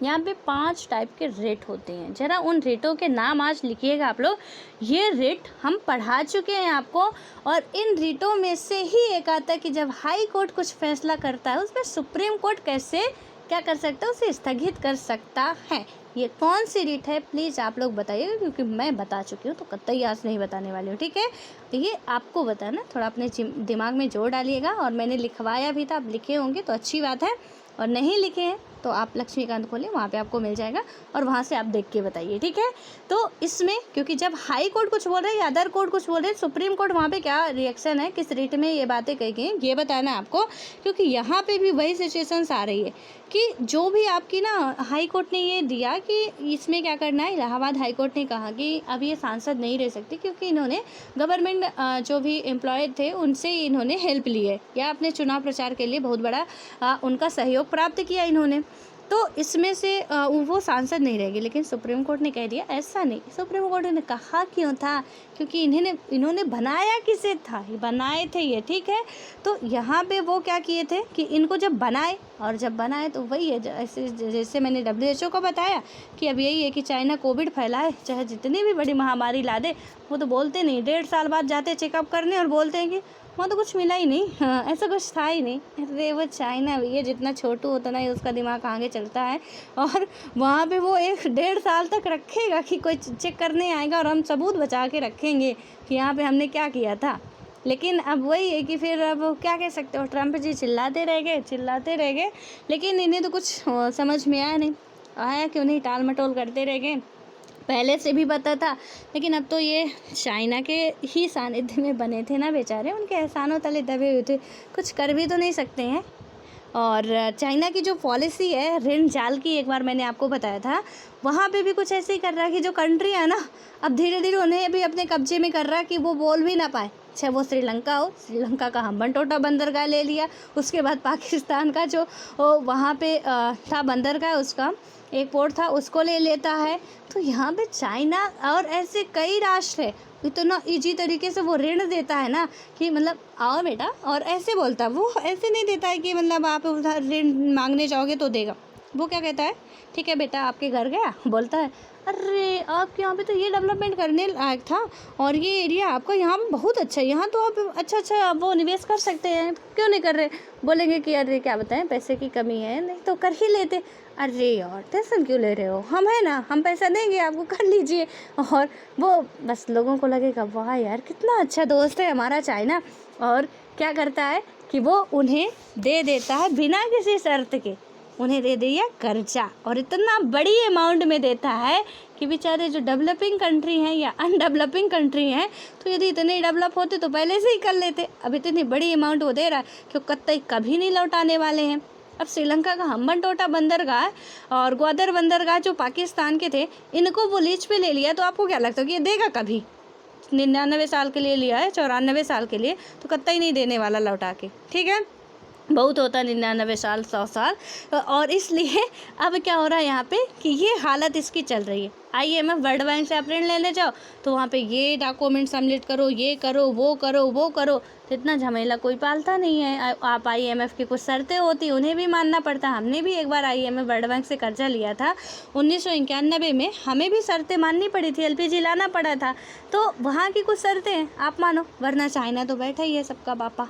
यहाँ पे 5 टाइप के रेट होते हैं, जरा उन रेटों के नाम आज लिखिएगा आप लोग। ये रेट हम पढ़ा चुके हैं आपको और इन रेटों में से ही एक आता है कि जब हाई कोर्ट कुछ फैसला करता है उसमें सुप्रीम कोर्ट कैसे क्या कर सकता है, उसे स्थगित कर सकता है। ये कौन सी रीट है प्लीज़ आप लोग बताइएगा, क्योंकि मैं बता चुकी हूँ तो कतई आज नहीं बताने वाली हूँ, ठीक है। तो ये आपको बताना, थोड़ा अपने दिमाग में जोड़ डालिएगा। और मैंने लिखवाया भी था, आप लिखे होंगे तो अच्छी बात है, और नहीं लिखे हैं तो आप लक्ष्मीकांत खोलें, वहाँ पे आपको मिल जाएगा और वहाँ से आप देख के बताइए, ठीक है। तो इसमें क्योंकि जब हाई कोर्ट कुछ बोल रहे हैं या अदर कोर्ट कुछ बोल रहे हैं, सुप्रीम कोर्ट वहाँ पे क्या रिएक्शन है, किस रेट में ये बातें कही गई ये बताना है आपको, क्योंकि यहाँ पे भी वही सिचुएशंस आ रही है कि जो भी आपकी ना हाई कोर्ट ने ये दिया कि इसमें क्या करना है। इलाहाबाद हाई कोर्ट ने कहा कि अब ये सांसद नहीं रह सकती क्योंकि इन्होंने गवर्नमेंट जो भी एम्प्लॉय थे उनसे इन्होंने हेल्प ली है या अपने चुनाव प्रचार के लिए बहुत बड़ा उनका सहयोग प्राप्त किया इन्होंने, तो इसमें से वो सांसद नहीं रहेगी। लेकिन सुप्रीम कोर्ट ने कह दिया ऐसा नहीं। सुप्रीम कोर्ट ने कहा क्यों था, क्योंकि इन्होंने बनाया किसे था, ये बनाए थे ये, ठीक है। तो यहाँ पे वो क्या किए थे कि इनको जब बनाए, और जब बनाए तो वही है जैसे मैंने WHO को बताया कि अब यही है कि चाइना कोविड फैलाए, चाहे जितनी भी बड़ी महामारी ला दे, वो तो बोलते नहीं, 1.5 साल बाद जाते चेकअप करने और बोलते हैं कि वहाँ तो कुछ मिला ही नहीं, हाँ ऐसा कुछ था ही नहीं। अरे वो चाइना भैया, जितना छोटू होता ना उसका दिमाग आगे चलता है, और वहाँ पे वो 1.5 साल तक रखेगा कि कोई चेक करने आएगा और हम सबूत बचा के रखेंगे कि यहाँ पे हमने क्या किया था। लेकिन अब वही है कि फिर अब क्या कह सकते हो, ट्रम्प जी चिल्लाते रह गए, लेकिन इन्हें तो कुछ समझ में आया क्यों नहीं, टाल मटोल करते रह गए। पहले से भी पता था, लेकिन अब तो ये चाइना के ही सानिध्य में बने थे ना बेचारे, उनके एहसानों तले दबे हुए थे, कुछ कर भी तो नहीं सकते हैं। और चाइना की जो पॉलिसी है ऋण जाल की, एक बार मैंने आपको बताया था, वहाँ पे भी कुछ ऐसे ही कर रहा है कि जो कंट्री है ना, अब धीरे धीरे उन्हें भी अपने कब्जे में कर रहा है कि वो बोल भी ना पाए। चाहे वो श्रीलंका हो, श्रीलंका का हम्बनटोटा बंदरगाह ले लिया, उसके बाद पाकिस्तान का जो वहाँ पे था बंदरगाह, उसका एक पोर्ट था, उसको ले लेता है। तो यहाँ पे चाइना और ऐसे कई राष्ट्र है, इतना ईजी तरीके से वो ऋण देता है ना कि मतलब आओ बेटा, और ऐसे बोलता है वो, ऐसे नहीं देता है कि मतलब आप उधर ऋण मांगने जाओगे तो देगा, वो क्या कहता है, ठीक है बेटा आपके घर गया, बोलता है अरे आपके यहाँ पे तो ये डेवलपमेंट करने लायक था और ये एरिया आपका यहाँ पे बहुत अच्छा है, यहाँ तो आप अच्छा वो निवेश कर सकते हैं, क्यों नहीं कर रहे। बोलेंगे कि अरे क्या बताएं पैसे की कमी है, नहीं तो कर ही लेते। अरे यार टेंशन क्यों ले रहे हो, हम है ना, हम पैसा देंगे आपको, कर लीजिए। और वो बस लोगों को लगेगा वाह यार कितना अच्छा दोस्त है हमारा चाइना। और क्या करता है कि वो उन्हें दे देता है बिना किसी शर्त के, उन्हें दे दिया कर्जा, और इतना बड़ी अमाउंट में देता है कि बेचारे जो डेवलपिंग कंट्री हैं या अनडेवलपिंग कंट्री हैं, तो यदि इतने डेवलप होते तो पहले से ही कर लेते। अब इतनी बड़ी अमाउंट वो दे रहा है कि वो कतई कभी नहीं लौटाने वाले हैं। अब श्रीलंका का हम्बनटोटा बंदरगाह और ग्वादर बंदरगाह जो पाकिस्तान के थे, इनको वो लीज पे ले लिया, तो आपको क्या लगता है कि ये देगा कभी? 99 साल के लिए लिया है, 94 साल के लिए, तो कतई नहीं देने वाला लौटा के, ठीक है। बहुत होता है 99 साल 100 साल। और इसलिए अब क्या हो रहा है यहाँ पे कि ये हालत इसकी चल रही है। IMF वर्ल्ड बैंक से आप ऋण लेने जाओ तो वहाँ पे ये डॉक्यूमेंट सबमिट करो, ये करो, वो करो, वो करो, तो इतना झमेला कोई पालता नहीं है। आप IMF की कुछ शर्तें होती उन्हें भी मानना पड़ता। हमने भी एक बार IMF वर्ल्ड बैंक से कर्जा लिया था 1991 में, हमें भी शर्तें माननी पड़ी थी, LPG लाना पड़ा था। तो वहाँ की कुछ शर्तें आप मानो, वरना चाइना तो बैठा ही है सबका बापा,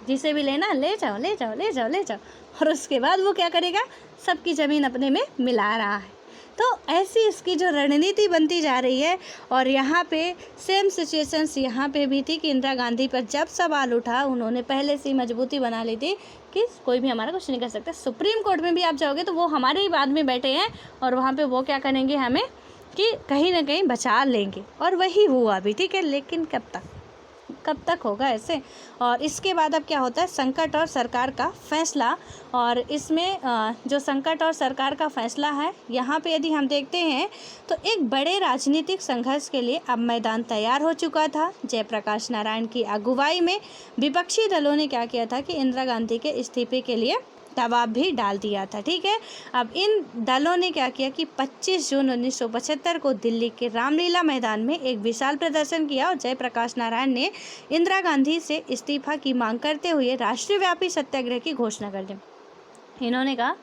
जिसे भी लेना ले जाओ ले जाओ ले जाओ ले जाओ। और उसके बाद वो क्या करेगा, सबकी ज़मीन अपने में मिला रहा है। तो ऐसी इसकी जो रणनीति बनती जा रही है। और यहाँ पे सेम सिचुएशंस यहाँ पे भी थी कि इंदिरा गांधी पर जब सवाल उठा, उन्होंने पहले से ही मजबूती बना ली थी कि कोई भी हमारा कुछ नहीं कर सकता। सुप्रीम कोर्ट में भी आप जाओगे तो वो हमारे ही बाद में बैठे हैं, और वहाँ पे वो क्या करेंगे, हमें कि कहीं ना कहीं बचा लेंगे। और वही हुआ भी, ठीक है। लेकिन कब तक होगा ऐसे। और इसके बाद अब क्या होता है, संकट और सरकार का फैसला। और इसमें जो संकट और सरकार का फैसला है, यहाँ पे यदि हम देखते हैं तो एक बड़े राजनीतिक संघर्ष के लिए अब मैदान तैयार हो चुका था। जयप्रकाश नारायण की अगुवाई में विपक्षी दलों ने क्या किया था कि इंदिरा गांधी के इस्तीफे के लिए दबाव भी डाल दिया था, ठीक है। अब इन दलों ने क्या किया कि 25 जून 1975 को दिल्ली के रामलीला मैदान में एक विशाल प्रदर्शन किया और जयप्रकाश नारायण ने इंदिरा गांधी से इस्तीफा की मांग करते हुए राष्ट्रव्यापी सत्याग्रह की घोषणा कर दी। इन्होंने कहा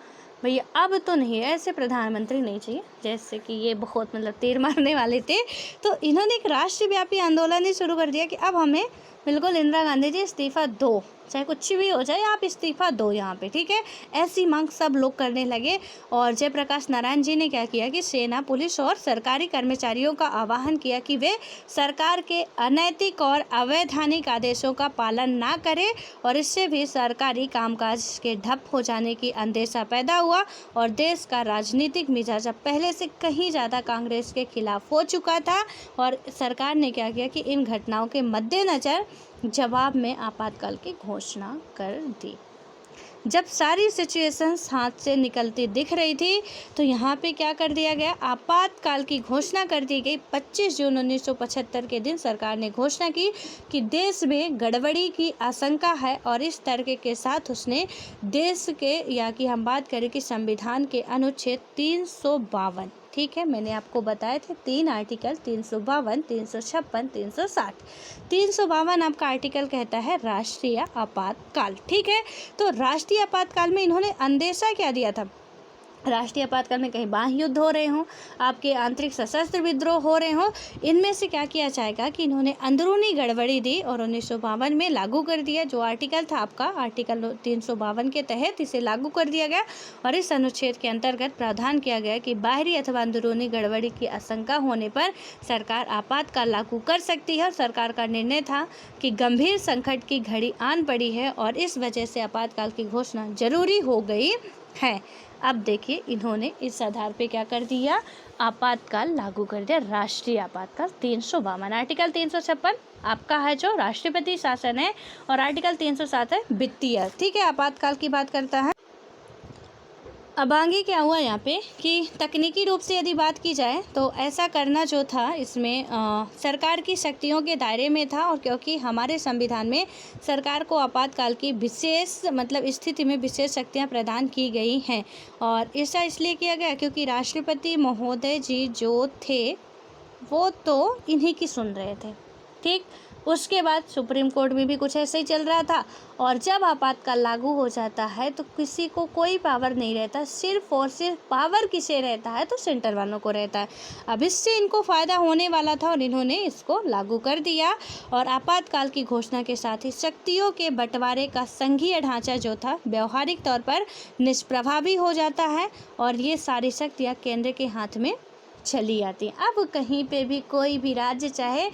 भैया अब तो नहीं, ऐसे प्रधानमंत्री नहीं चाहिए, जैसे कि ये बहुत मतलब तीर मारने वाले थे। तो इन्होंने एक राष्ट्रव्यापी आंदोलन ही शुरू कर दिया कि अब हमें बिल्कुल इंदिरा गांधी जी इस्तीफा दो, चाहे कुछ भी हो जाए आप इस्तीफा दो यहाँ पे, ठीक है। ऐसी मांग सब लोग करने लगे। और जयप्रकाश नारायण जी ने क्या किया कि सेना, पुलिस और सरकारी कर्मचारियों का आह्वान किया कि वे सरकार के अनैतिक और अवैधानिक आदेशों का पालन ना करें, और इससे भी सरकारी कामकाज के ठप हो जाने की अंदेशा पैदा हुआ। और देश का राजनीतिक मिजाज अब पहले से कहीं ज़्यादा कांग्रेस के खिलाफ हो चुका था। और सरकार ने क्या किया कि इन घटनाओं के मद्देनज़र जवाब में आपातकाल की घोषणा कर दी। जब सारी सिचुएशंस हाथ से निकलती दिख रही थी तो यहाँ पे क्या कर दिया गया, आपातकाल की घोषणा कर दी गई। 25 जून 1975 के दिन सरकार ने घोषणा की कि देश में गड़बड़ी की आशंका है, और इस तर्क के साथ उसने देश के, या कि हम बात करें कि संविधान के अनुच्छेद 352, ठीक है, मैंने आपको बताए थे 3 आर्टिकल, 352, 356, 360। 352 आपका आर्टिकल कहता है राष्ट्रीय आपातकाल, ठीक है। तो राष्ट्रीय आपातकाल में इन्होंने अंदेशा क्या दिया था, राष्ट्रीय आपातकाल में कहीं बाह्य युद्ध हो रहे हों, आपके आंतरिक सशस्त्र विद्रोह हो रहे हों, इनमें से क्या किया जाएगा कि इन्होंने अंदरूनी गड़बड़ी दी और 1952 में लागू कर दिया। जो आर्टिकल था आपका आर्टिकल 352 के तहत इसे लागू कर दिया गया। और इस अनुच्छेद के अंतर्गत प्रावधान किया गया कि बाहरी अथवा अंदरूनी गड़बड़ी की आशंका होने पर सरकार आपातकाल लागू कर सकती है। और सरकार का निर्णय था कि गंभीर संकट की घड़ी आन पड़ी है और इस वजह से आपातकाल की घोषणा जरूरी हो गई है। अब देखिए इन्होंने इस आधार पे क्या कर दिया, आपातकाल लागू कर दिया, राष्ट्रीय आपातकाल। 352 आर्टिकल 356 आपका है जो राष्ट्रपति शासन है, और आर्टिकल 307 है वित्तीय, ठीक है, आपातकाल की बात करता है। अब आगे क्या हुआ यहाँ पे कि तकनीकी रूप से यदि बात की जाए तो ऐसा करना जो था इसमें सरकार की शक्तियों के दायरे में था। और क्योंकि हमारे संविधान में सरकार को आपातकाल की विशेष मतलब स्थिति में विशेष शक्तियाँ प्रदान की गई हैं, और ऐसा इसलिए किया गया क्योंकि राष्ट्रपति महोदय जी जो थे वो तो इन्हीं की सुन रहे थे, ठीक। उसके बाद सुप्रीम कोर्ट में भी कुछ ऐसे ही चल रहा था। और जब आपातकाल लागू हो जाता है तो किसी को कोई पावर नहीं रहता, सिर्फ और सिर्फ पावर किसे रहता है तो सेंटर वालों को रहता है। अब इससे इनको फ़ायदा होने वाला था और इन्होंने इसको लागू कर दिया और आपातकाल की घोषणा के साथ ही शक्तियों के बंटवारे का संघीय ढांचा जो था व्यवहारिक तौर पर निष्प्रभावी हो जाता है और ये सारी शक्तियाँ केंद्र के हाथ में चली आती। अब कहीं पे भी कोई भी राज्य, चाहे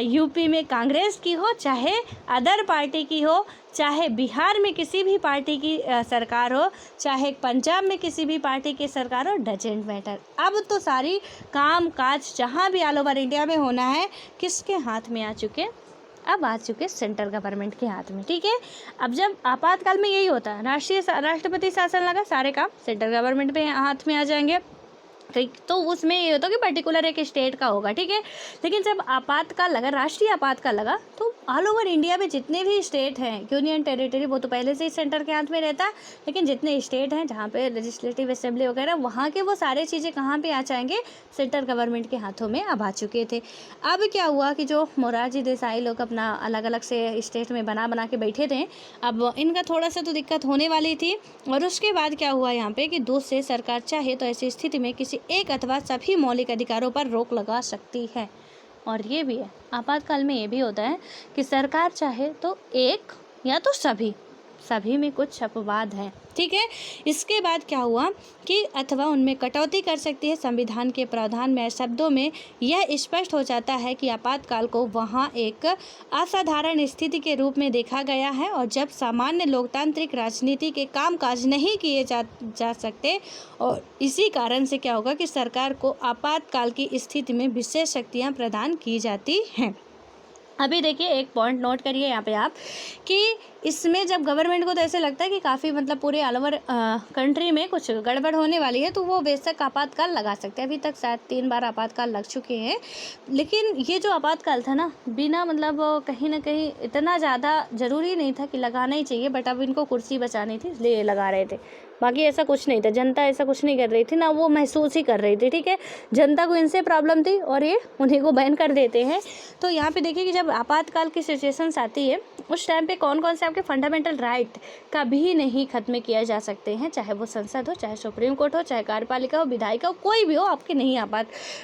यूपी में कांग्रेस की हो, चाहे अदर पार्टी की हो, चाहे बिहार में किसी भी पार्टी की सरकार हो, चाहे पंजाब में किसी भी पार्टी की सरकार हो, डजेंट मैटर। अब तो सारी काम काज जहाँ भी ऑल ओवर इंडिया में होना है किसके हाथ में आ चुके, अब आ चुके सेंट्रल गवर्नमेंट के हाथ में। ठीक है, अब जब आपातकाल में यही होता है, राष्ट्रपति शासन लगा, सारे काम सेंट्रल गवर्नमेंट पे हाथ में आ जाएंगे। ठीक, तो उसमें ये होता है कि पर्टिकुलर एक स्टेट का होगा। ठीक है, लेकिन जब आपातकाल लगा, राष्ट्रीय आपातकाल लगा, तो ऑल ओवर इंडिया में जितने भी स्टेट हैं, यूनियन टेरिटरी, वो तो पहले से ही सेंटर के हाथ में रहता है, लेकिन जितने स्टेट हैं जहाँ पे लेजिस्लेटिव असेंबली वगैरह, वहाँ के वो सारे चीज़ें कहाँ पे आ जाएंगे, सेंट्रल गवर्नमेंट के हाथों में अब आ चुके थे। अब क्या हुआ कि जो मोरारजी देसाई लोग अपना अलग अलग से स्टेट में बना के बैठे थे, अब इनका थोड़ा सा तो दिक्कत होने वाली थी। और उसके बाद क्या हुआ यहाँ पे कि दूसरे सरकार चाहे तो ऐसी स्थिति में किसी एक अथवा सभी मौलिक अधिकारों पर रोक लगा सकती है। और ये भी है, आपातकाल में ये भी होता है कि सरकार चाहे तो एक या तो सभी में कुछ अपवाद हैं। ठीक है, इसके बाद क्या हुआ कि अथवा उनमें कटौती कर सकती है। संविधान के प्रावधान में शब्दों में यह स्पष्ट हो जाता है कि आपातकाल को वहाँ एक असाधारण स्थिति के रूप में देखा गया है और जब सामान्य लोकतांत्रिक राजनीति के कामकाज नहीं किए जा सकते। और इसी कारण से क्या होगा कि सरकार को आपातकाल की स्थिति में विशेष शक्तियाँ प्रदान की जाती हैं। अभी देखिए, एक पॉइंट नोट करिए यहाँ पे आप कि इसमें जब गवर्नमेंट को तो ऐसे लगता है कि काफ़ी मतलब पूरे ऑल ओवर कंट्री में कुछ गड़बड़ होने वाली है, तो वो बेशक आपातकाल लगा सकते हैं। अभी तक शायद 3 बार आपातकाल लग चुके हैं, लेकिन ये जो आपातकाल था ना, बिना मतलब कहीं ना कहीं इतना ज़्यादा ज़रूरी नहीं था कि लगाना ही चाहिए, बट अब इनको कुर्सी बचानी थी इसलिए लगा रहे थे। बाकी ऐसा कुछ नहीं था, जनता ऐसा कुछ नहीं कर रही थी ना, वो महसूस ही कर रही थी। ठीक है, जनता को इनसे प्रॉब्लम थी और ये उन्हीं को बैन कर देते हैं। तो यहाँ पे देखिए कि जब आपातकाल की सिचुएशंस आती है उस टाइम पे कौन कौन से आपके फंडामेंटल राइट कभी नहीं खत्म किया जा सकते हैं, चाहे वो संसद हो, चाहे सुप्रीम कोर्ट हो, चाहे कार्यपालिका हो, विधायिका हो, कोई भी हो, आपके नहीं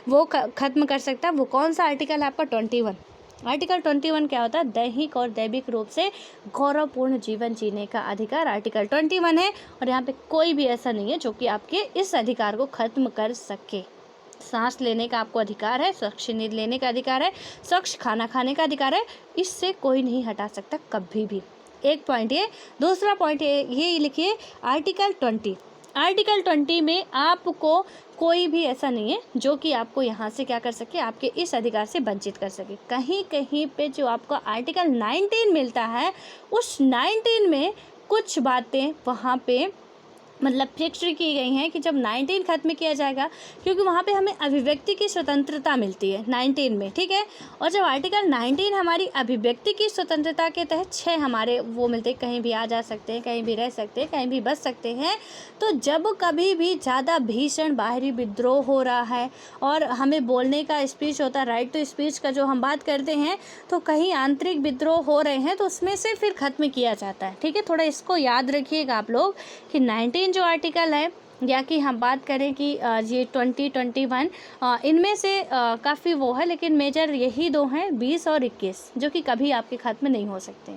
वो खत्म कर सकता। वो कौन सा आर्टिकल है आपका? 21। आर्टिकल 21 क्या होता है? दैहिक और दैविक रूप से गौरवपूर्ण जीवन जीने का अधिकार आर्टिकल 21 है। और यहाँ पे कोई भी ऐसा नहीं है जो कि आपके इस अधिकार को खत्म कर सके। सांस लेने का आपको अधिकार है, स्वच्छ नींद लेने का अधिकार है, स्वच्छ खाना खाने का अधिकार है, इससे कोई नहीं हटा सकता कभी भी। एक पॉइंट ये। दूसरा पॉइंट ये लिखिए, आर्टिकल 20। आर्टिकल 20 में आपको कोई भी ऐसा नहीं है जो कि आपको यहाँ से क्या कर सके, आपके इस अधिकार से वंचित कर सके। कहीं कहीं पे जो आपको आर्टिकल 19 मिलता है, उस 19 में कुछ बातें वहाँ पे मतलब फिक्स की गई हैं कि जब 19 खत्म किया जाएगा, क्योंकि वहाँ पे हमें अभिव्यक्ति की स्वतंत्रता मिलती है 19 में। ठीक है, और जब आर्टिकल 19 हमारी अभिव्यक्ति की स्वतंत्रता के तहत 6 हमारे वो मिलते हैं, कहीं भी आ जा सकते हैं, कहीं भी रह सकते हैं, कहीं भी बच सकते हैं। तो जब कभी भी ज़्यादा भीषण बाहरी विद्रोह हो रहा है और हमें बोलने का स्पीच होता है, राइट टू स्पीच का जो हम बात करते हैं, तो कहीं आंतरिक विद्रोह हो रहे हैं तो उसमें से फिर ख़त्म किया जाता है। ठीक है, थोड़ा इसको याद रखिएगा आप लोग कि 19 जो आर्टिकल है, या कि हम बात करें कि ये 20, 21, इनमें से काफ़ी वो है, लेकिन मेजर यही दो हैं, 20 और 21, जो कि कभी आपके ख़त्म नहीं हो सकते।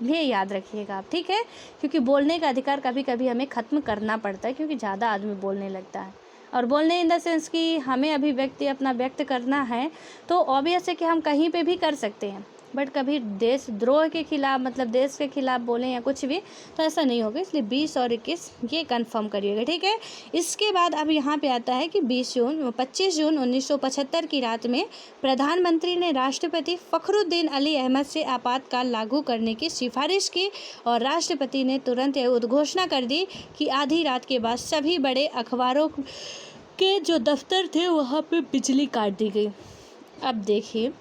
ये याद रखिएगा आप। ठीक है, क्योंकि बोलने का अधिकार कभी कभी हमें ख़त्म करना पड़ता है, क्योंकि ज़्यादा आदमी बोलने लगता है। और बोलने इन द सेंस कि हमें अभिव्यक्ति अपना व्यक्त करना है, तो ऑब्वियस है कि हम कहीं पे भी कर सकते हैं, बट कभी देशद्रोह के खिलाफ, मतलब देश के खिलाफ बोलें या कुछ भी, तो ऐसा नहीं होगा। इसलिए 20 और 21 ये कंफर्म करिएगा। ठीक है, इसके बाद अब यहाँ पे आता है कि 25 जून 1975 की रात में प्रधानमंत्री ने राष्ट्रपति फ़खरुद्दीन अली अहमद से आपातकाल लागू करने की सिफारिश की और राष्ट्रपति ने तुरंत यह उद्घोषणा कर दी कि आधी रात के बाद सभी बड़े अखबारों के जो दफ्तर थे वहाँ पे बिजली काट दी गई। अब देखिए,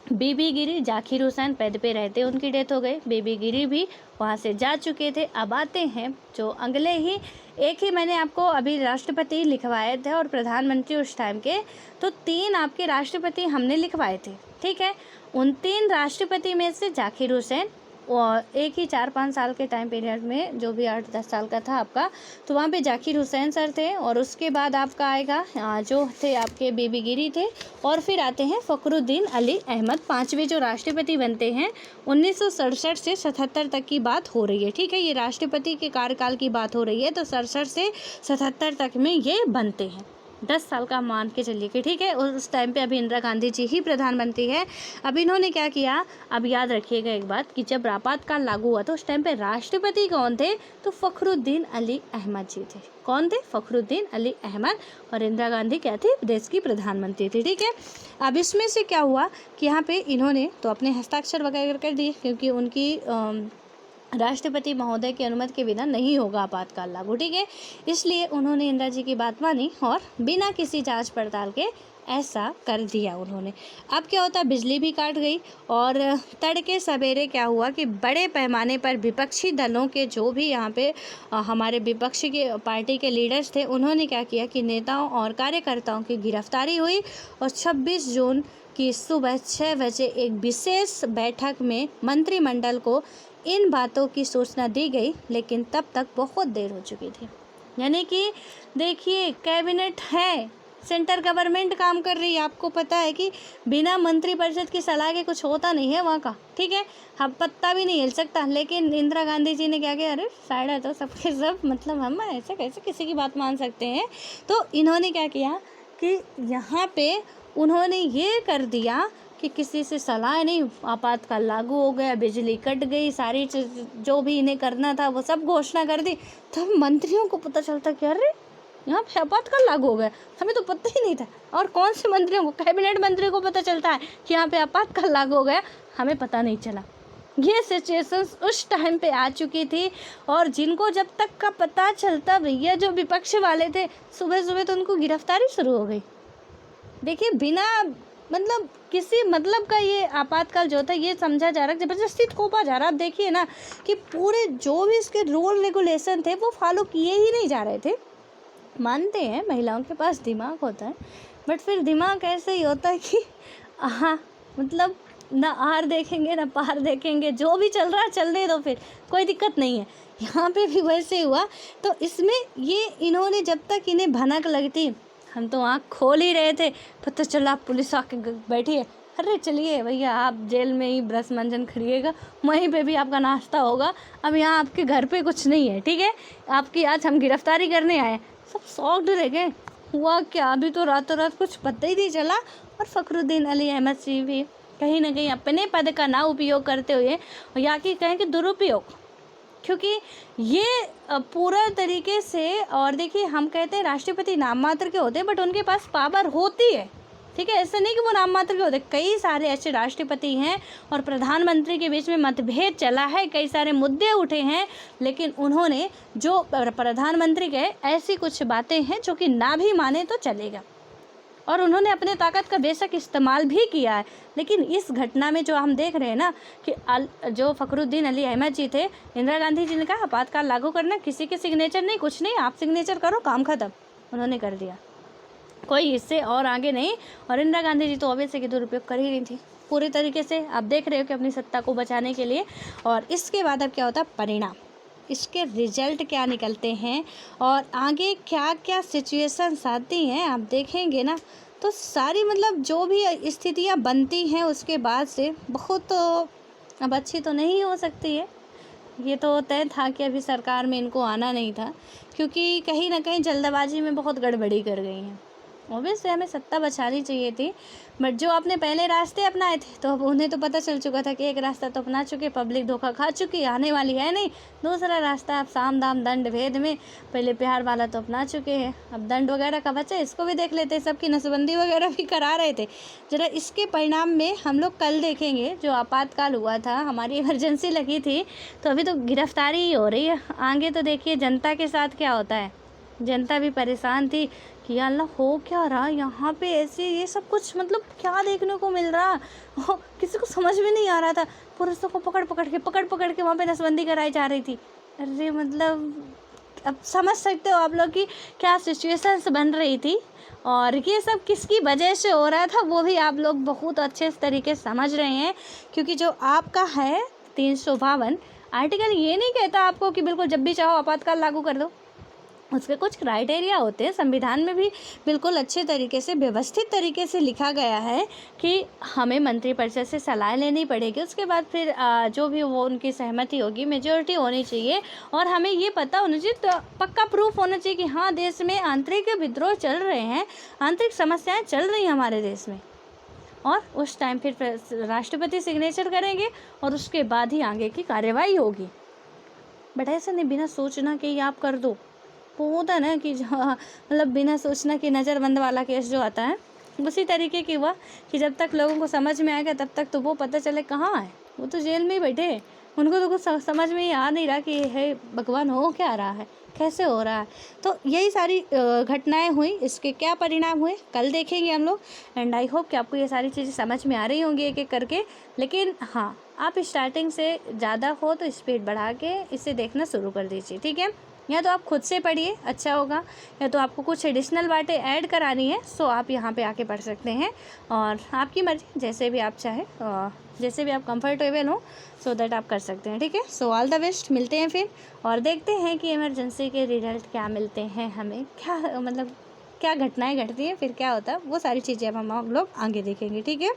बीबी गिरी, जाकिर हुसैन पद पे रहते उनकी डेथ हो गई, बीबी गिरी भी वहाँ से जा चुके थे। अब आते हैं जो अगले ही एक ही मैंने आपको अभी राष्ट्रपति लिखवाए थे और प्रधानमंत्री उस टाइम के, तो 3 आपके राष्ट्रपति हमने लिखवाए थे। ठीक है, उन 3 राष्ट्रपति में से जाकिर हुसैन, और एक ही 4-5 साल के टाइम पीरियड में, जो भी 8-10 साल का था आपका, तो वहाँ पे जाकिर हुसैन सर थे। और उसके बाद आपका आएगा जो थे आपके बीबी गिरी थे, और फिर आते हैं फ़खरुद्दीन अली अहमद। 5वें जो राष्ट्रपति बनते हैं 1967 से 77 तक की बात हो रही है। ठीक है, ये राष्ट्रपति के कार्यकाल की बात हो रही है, तो 67 से 77 तक में ये बनते हैं। 10 साल का मान के चलिए कि ठीक है। और उस टाइम पे अभी इंदिरा गांधी जी ही प्रधानमंत्री है। अब इन्होंने क्या किया, अब याद रखिएगा एक बात कि जब आपातकाल लागू हुआ तो उस टाइम पे राष्ट्रपति कौन थे, तो फ़खरुद्दीन अली अहमद जी थे। कौन थे, फ़खरुद्दीन अली अहमद। और इंदिरा गांधी क्या थी, देश की प्रधानमंत्री थी। ठीक है, अब इसमें से क्या हुआ कि यहाँ पे इन्होंने तो अपने हस्ताक्षर वगैरह कर दिए, क्योंकि उनकी राष्ट्रपति महोदय की अनुमति के बिना नहीं होगा आपातकाल लागू। ठीक है, इसलिए उन्होंने इंदिरा जी की बात मानी और बिना किसी जांच पड़ताल के ऐसा कर दिया उन्होंने। अब क्या होता है, बिजली भी काट गई। और तड़के सवेरे क्या हुआ कि बड़े पैमाने पर विपक्षी दलों के जो भी यहाँ पे हमारे विपक्षी के पार्टी के लीडर्स थे, उन्होंने क्या किया कि नेताओं और कार्यकर्ताओं की गिरफ्तारी हुई। और 26 जून की सुबह 6 बजे एक विशेष बैठक में मंत्रिमंडल को इन बातों की सूचना दी गई, लेकिन तब तक बहुत देर हो चुकी थी। यानी कि देखिए, कैबिनेट है, सेंटर गवर्नमेंट काम कर रही है, आपको पता है कि बिना मंत्रिपरिषद की सलाह के कुछ होता नहीं है वहाँ का। ठीक है, हम पत्ता भी नहीं हिल सकता। लेकिन इंदिरा गांधी जी ने क्या किया, अरे साइड है तो सबके सब, मतलब हम ऐसे कैसे किसी की बात मान सकते हैं। तो इन्होंने क्या किया कि यहाँ पे उन्होंने ये कर दिया कि किसी से सलाह नहीं, आपातकाल लागू हो गया, बिजली कट गई, सारी जो भी इन्हें करना था वो सब घोषणा कर दी। तब मंत्रियों को पता चलता कि अरे यहाँ पे आपातकाल लागू हो गया, हमें तो पता ही नहीं था। और कौन से मंत्रियों को, कैबिनेट मंत्री को पता चलता है कि यहाँ पे आपातकाल लागू हो गया, हमें पता नहीं चला। ये सिचुएशंस उस टाइम पे आ चुकी थी। और जिनको जब तक का पता चलता, भैया जो विपक्ष वाले थे, सुबह सुबह तो उनको गिरफ्तारी शुरू हो गई। देखिए, बिना मतलब किसी मतलब का ये आपातकाल जो था ये समझा जा रहा है, ज़बरदस्ती थोपा जा रहा। आप देखिए ना कि पूरे जो भी इसके रूल रेगुलेशन थे वो फॉलो किए ही नहीं जा रहे थे। मानते हैं महिलाओं के पास दिमाग होता है, बट फिर दिमाग ऐसे ही होता है कि हाँ, मतलब ना आर देखेंगे ना पार देखेंगे, जो भी चल रहा है चलने दो, फिर कोई दिक्कत नहीं है। यहाँ पे भी वैसे हुआ। तो इसमें ये इन्होंने, जब तक इन्हें भनक लगती, हम तो आँख खोल ही रहे थे, पता चला पुलिस आके बैठी है। अरे चलिए भैया, आप जेल में ही ब्रश मंजन करिएगा, वहीं पे भी आपका नाश्ता होगा। अब यहाँ आपके घर पे कुछ नहीं है। ठीक है, आपकी आज हम गिरफ्तारी करने आए। सब शॉक्ड रह गए, हुआ क्या, अभी तो रातों रात कुछ पता ही नहीं चला। और फ़खरुद्दीन अली अहमद जी भी कहीं ना कहीं अपने पद का ना उपयोग करते हुए, या कि कहें कि दुरुपयोग, क्योंकि ये पूरा तरीके से, और देखिए हम कहते हैं राष्ट्रपति नाम मात्र के होते हैं, बट उनके पास पावर होती है। ठीक है, ऐसा नहीं कि वो नाम मात्र के होते। कई सारे ऐसे राष्ट्रपति हैं और प्रधानमंत्री के बीच में मतभेद चला है, कई सारे मुद्दे उठे हैं, लेकिन उन्होंने जो प्रधानमंत्री के ऐसी कुछ बातें हैं जो कि ना भी माने तो चलेगा, और उन्होंने अपने ताकत का बेशक इस्तेमाल भी किया है। लेकिन इस घटना में जो हम देख रहे हैं ना कि जो फ़खरुद्दीन अली अहमद जी थे, इंदिरा गांधी जी ने कहा आपातकाल लागू करना, किसी के सिग्नेचर नहीं, कुछ नहीं, आप सिग्नेचर करो, काम खत्म। उन्होंने कर दिया, कोई इससे और आगे नहीं। और इंदिरा गांधी जी तो ऑब्वियसली दुरुपयोग कर ही रही थी पूरी तरीके से, आप देख रहे हो कि अपनी सत्ता को बचाने के लिए। और इसके बाद अब क्या होता है, परिणाम, इसके रिजल्ट क्या निकलते हैं और आगे क्या क्या सिचुएशंस आती हैं, आप देखेंगे ना तो सारी मतलब जो भी स्थितियाँ बनती हैं उसके बाद से बहुत अब अच्छी तो नहीं हो सकती है। ये तो तय था कि अभी सरकार में इनको आना नहीं था, क्योंकि कहीं ना कहीं जल्दबाजी में बहुत गड़बड़ी कर गई हैं। ऑब्वियसली हमें सत्ता बचानी चाहिए थी, बट जो आपने पहले रास्ते अपनाए थे तो अब उन्हें तो पता चल चुका था कि एक रास्ता तो अपना चुके, पब्लिक धोखा खा चुकी, आने वाली है नहीं। दूसरा रास्ता आप साम दाम दंड भेद में, पहले प्यार वाला तो अपना चुके हैं, अब दंड वगैरह का बचा, इसको भी देख लेते। सबकी नसबंदी वगैरह भी करा रहे थे। जरा इसके परिणाम में हम लोग कल देखेंगे। जो आपातकाल हुआ था, हमारी इमरजेंसी लगी थी, तो अभी तो गिरफ्तारी ही हो रही है। आगे तो देखिए जनता के साथ क्या होता है। जनता भी परेशान थी कि या अल्लाह हो क्या रहा यहाँ पे, ऐसे ये सब कुछ मतलब क्या देखने को मिल रहा, किसी को समझ में नहीं आ रहा था। पुरुषों को पकड़ पकड़ के वहाँ पे नसबंदी कराई जा रही थी। अरे मतलब अब समझ सकते हो आप लोग कि क्या सिचुएशंस बन रही थी और ये सब किसकी वजह से हो रहा था वो भी आप लोग बहुत अच्छे तरीके से समझ रहे हैं। क्योंकि जो आपका है 352 आर्टिकल ये नहीं कहता आपको कि बिल्कुल जब भी चाहो आपातकाल लागू कर दो। उसके कुछ क्राइटेरिया होते हैं। संविधान में भी बिल्कुल अच्छे तरीके से व्यवस्थित तरीके से लिखा गया है कि हमें मंत्रिपरिषद से सलाह लेनी पड़ेगी। उसके बाद फिर जो भी वो उनकी सहमति होगी, मेजॉरिटी होनी चाहिए और हमें ये पता होना चाहिए, तो पक्का प्रूफ होना चाहिए कि हाँ देश में आंतरिक विद्रोह चल रहे हैं, आंतरिक समस्याएं चल रही हैं हमारे देश में। और उस टाइम फिर राष्ट्रपति सिग्नेचर करेंगे और उसके बाद ही आगे की कार्यवाही होगी। बट ऐसा नहीं बिना सोचना कि ये आप कर दो। वो होता है ना कि मतलब बिना सोचना कि नज़रबंद वाला केस जो आता है, उसी तरीके की हुआ कि जब तक लोगों को समझ में आएगा तब तक तो वो पता चले कहाँ है, वो तो जेल में ही बैठे, उनको तो कुछ समझ में ही आ नहीं रहा कि है भगवान हो क्या रहा है, कैसे हो रहा है। तो यही सारी घटनाएं हुई, इसके क्या परिणाम हुए कल देखेंगे हम लोग। एंड आई होप कि आपको ये सारी चीज़ें समझ में आ रही होंगी एक एक करके। लेकिन हाँ, आप स्टार्टिंग से ज़्यादा हो तो स्पीड बढ़ा के इसे देखना शुरू कर दीजिए, ठीक है। या तो आप खुद से पढ़िए, अच्छा होगा, या तो आपको कुछ एडिशनल बातें ऐड करानी है सो आप यहाँ पे आके पढ़ सकते हैं। और आपकी मर्ज़ी, जैसे भी आप चाहें, जैसे भी आप कंफर्टेबल हो सो दैट आप कर सकते हैं, ठीक है। सो ऑल द बेस्ट, मिलते हैं फिर और देखते हैं कि इमरजेंसी के रिजल्ट क्या मिलते हैं हमें, क्या मतलब क्या घटनाएं घटती हैं, फिर क्या होता है, वो सारी चीज़ें अब हम लोग आगे देखेंगे, ठीक है।